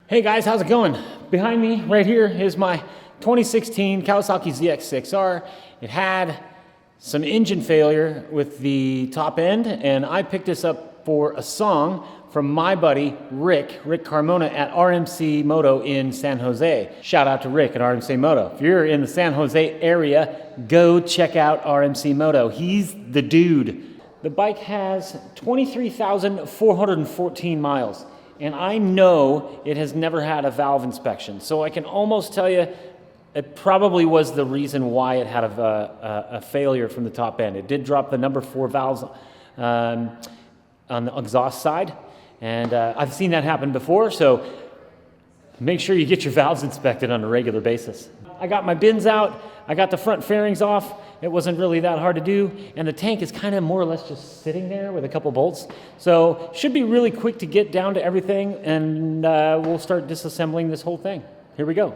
Hey guys, how's it going? Behind me right here is my 2016 Kawasaki ZX6R. It had some engine failure with the top end, and I picked this up for a song from my buddy Rick Carmona at RMC Moto in San Jose. Shout out to Rick at RMC Moto. If you're in the San Jose area, go check out RMC Moto. He's the dude. The bike has 23,414 miles. And I know it has never had a valve inspection. So I can almost tell you it probably was the reason why it had a failure from the top end. It did drop the number 4 valves on the exhaust side. And I've seen that happen before, so make sure you get your valves inspected on a regular basis. I got my bins out, I got the front fairings off. It wasn't really that hard to do, and the tank is kind of more or less just sitting there with a couple bolts. So should be really quick to get down to everything, and we'll start disassembling this whole thing. Here we go.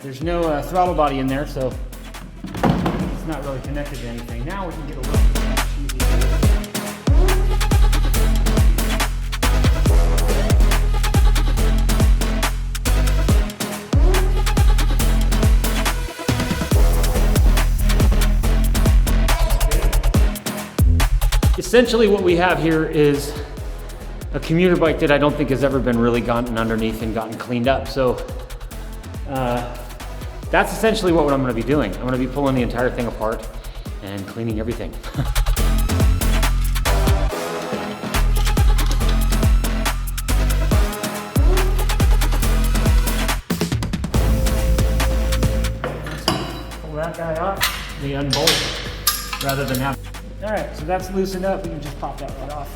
There's no throttle body in there, so it's not really connected to anything. Now we can get a look. Essentially what we have here is a commuter bike that I don't think has ever been really gotten underneath and gotten cleaned up. So that's essentially what I'm going to be doing. I'm going to be pulling the entire thing apart and cleaning everything. Pull that guy off, they unbolt rather than have. All right, so that's loosened up. We can just pop that right off.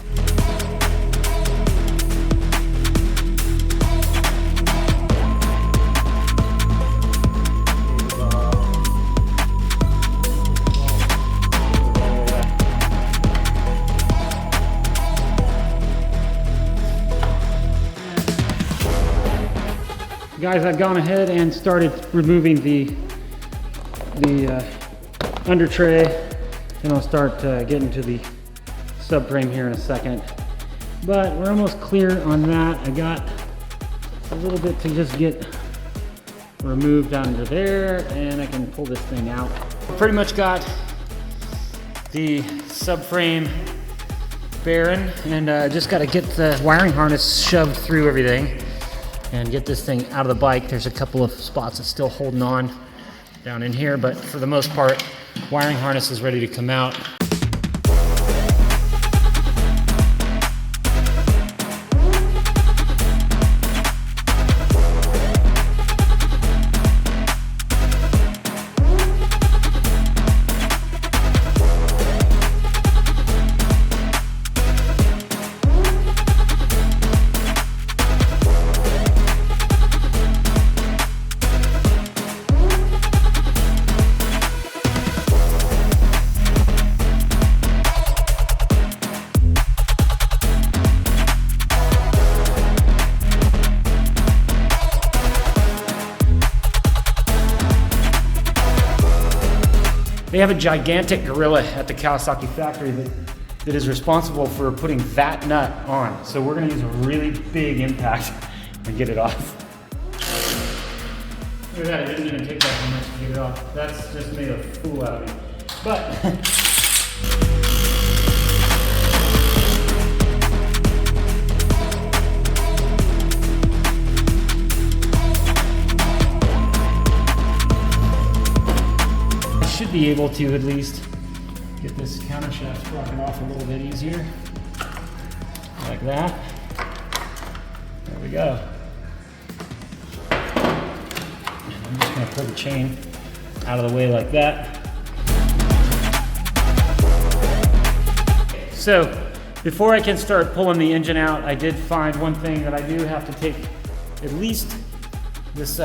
Guys, I've gone ahead and started removing the under tray, and I'll start getting to the subframe here in a second. But we're almost clear on that. I got a little bit to just get removed under there, and I can pull this thing out. Pretty much got the subframe bearing, and just got to get the wiring harness shoved through everything and get this thing out of the bike. There's a couple of spots that's still holding on down in here, but for the most part, wiring harness is ready to come out. They have a gigantic gorilla at the Kawasaki factory that is responsible for putting that nut on. So we're gonna use a really big impact and get it off. Look at that, it didn't even take that much to get it off. That's just made a fool out of me. But, should be able to at least get this counter shaft sprocket off a little bit easier. Like that. There we go. And I'm just going to pull the chain out of the way like that. So before I can start pulling the engine out, I did find one thing that I do have to take at least this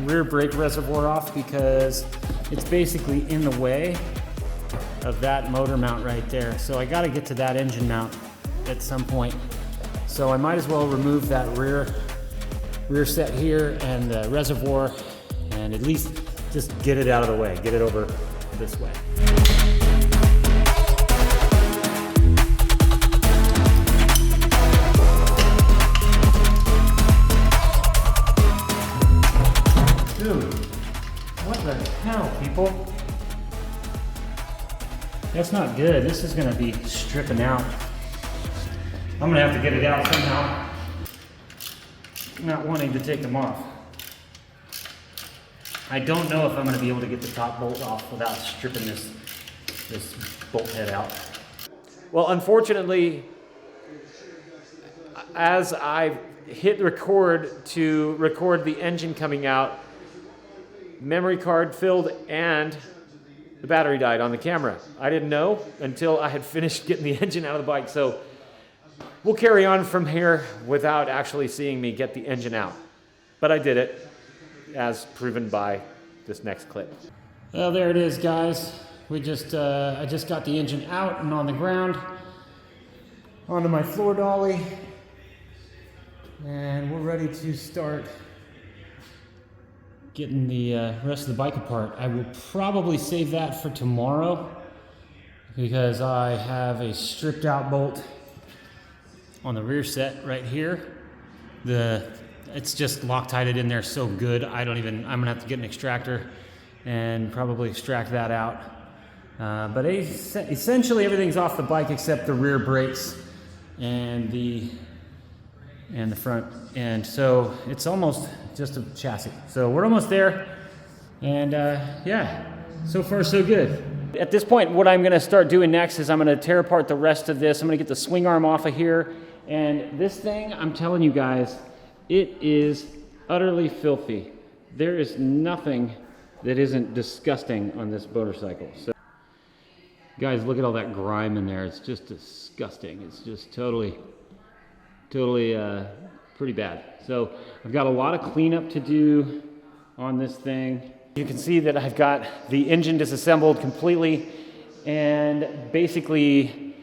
rear brake reservoir off because it's basically in the way of that motor mount right there. So I gotta get to that engine mount at some point. So I might as well remove that rear set here and the reservoir and at least just get it out of the way, get it over this way. Dude, what the hell, people? That's not good. This is gonna be stripping out. I'm gonna have to get it out somehow. Not wanting to take them off. I don't know if I'm gonna be able to get the top bolt off without stripping this bolt head out. Well, unfortunately, as I hit record to record the engine coming out, memory card filled and the battery died on the camera. I didn't know until I had finished getting the engine out of the bike. So we'll carry on from here without actually seeing me get the engine out. But I did it, as proven by this next clip. Well, there it is, guys. I just got the engine out and on the ground, onto my floor dolly, and we're ready to start getting the rest of the bike apart. I will probably save that for tomorrow because I have a stripped out bolt on the rear set right here. It's just Loctited in there so good. I'm gonna have to get an extractor and probably extract that out. But essentially everything's off the bike except the rear brakes and the front end. So it's almost just a chassis. So we're almost there. And yeah, so far so good. At this point, what I'm gonna start doing next is I'm gonna tear apart the rest of this. I'm gonna get the swing arm off of here. And this thing, I'm telling you guys, it is utterly filthy. There is nothing that isn't disgusting on this motorcycle. So, guys, look at all that grime in there. It's just disgusting. It's just totally pretty bad. So I've got a lot of cleanup to do on this thing. You can see that I've got the engine disassembled completely, and basically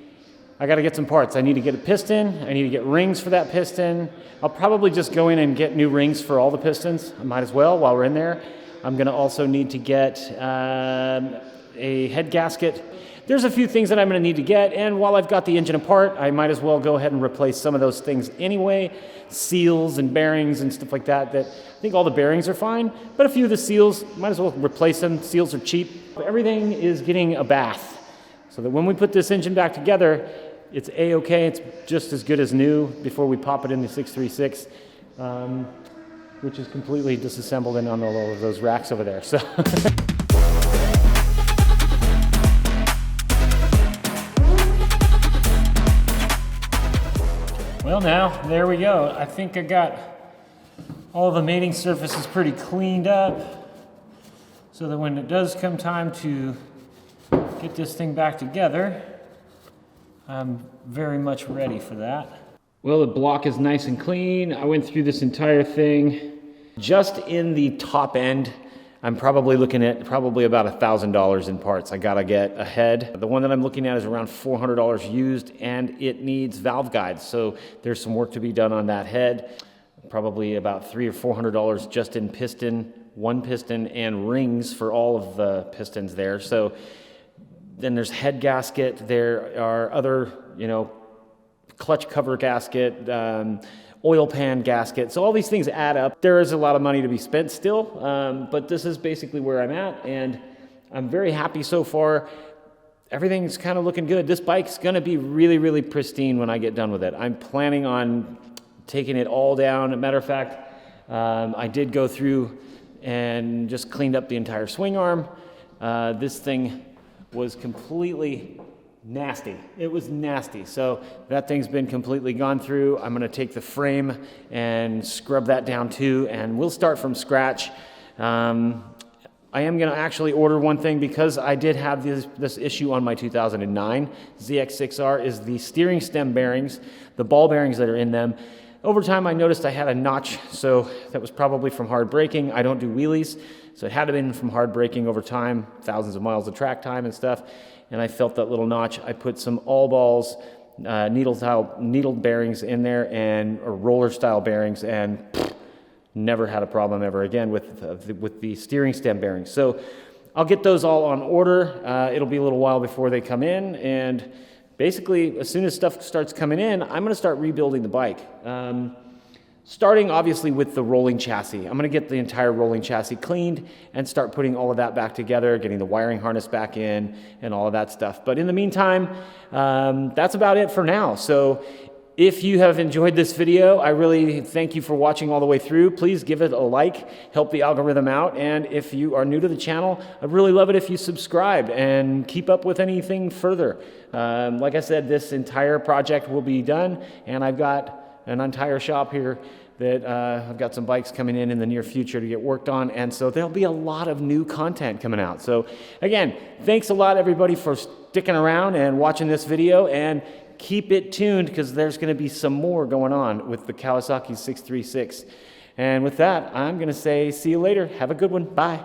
I got to get some parts. I need to get a piston. I need to get rings for that piston. I'll probably just go in and get new rings for all the pistons. I might as well while we're in there. I'm going to also need to get a head gasket. There's a few things that I'm going to need to get, and while I've got the engine apart, I might as well go ahead and replace some of those things anyway. Seals and bearings and stuff like that. I think all the bearings are fine, but a few of the seals, might as well replace them. Seals are cheap. Everything is getting a bath, so that when we put this engine back together, it's A-okay. It's just as good as new before we pop it in the 636, which is completely disassembled and on all of those racks over there. So. Well, now, there we go. I think I got all the mating surfaces pretty cleaned up so that when it does come time to get this thing back together, I'm very much ready for that. Well, the block is nice and clean. I went through this entire thing. Just in the top end, I'm probably looking at about $1,000 in parts. I gotta get a head. The one that I'm looking at is around $400 used, and it needs valve guides. So there's some work to be done on that head. Probably about $300 or $400 just in piston, one piston, and rings for all of the pistons there. So then there's head gasket. There are other, clutch cover gasket, oil pan gasket. So all these things add up. There is a lot of money to be spent still, but this is basically where I'm at, and I'm very happy so far. Everything's kind of looking good. This bike's going to be really, really pristine when I get done with it. I'm planning on taking it all down. As a matter of fact, I did go through and just cleaned up the entire swing arm. This thing was completely nasty. It was nasty. So that thing's been completely gone through. I'm going to take the frame and scrub that down too, and we'll start from scratch. I am going to actually order one thing because I did have this issue on my 2009 ZX6R is the steering stem bearings, the ball bearings that are in them. Over time I noticed I had a notch, so that was probably from hard braking. I don't do wheelies, so it had to have been from hard braking over time, thousands of miles of track time and stuff. and I felt that little notch. I put some all balls, needle bearings in there, or roller style bearings, and never had a problem ever again with the steering stem bearings. So I'll get those all on order. It'll be a little while before they come in, and basically as soon as stuff starts coming in, I'm going to start rebuilding the bike. Starting obviously with the rolling chassis. I'm going to get the entire rolling chassis cleaned and start putting all of that back together, getting the wiring harness back in and all of that stuff. But in the meantime, that's about it for now. So if you have enjoyed this video, I really thank you for watching all the way through. Please give it a like, help the algorithm out. And if you are new to the channel, I'd really love it if you subscribe and keep up with anything further. Like I said, this entire project will be done, and I've got an entire shop here that I've got some bikes coming in the near future to get worked on, and so there'll be a lot of new content coming out. So again, thanks a lot everybody for sticking around and watching this video, and keep it tuned because there's going to be some more going on with the Kawasaki 636. And with that, I'm going to say see you later. Have a good one. Bye.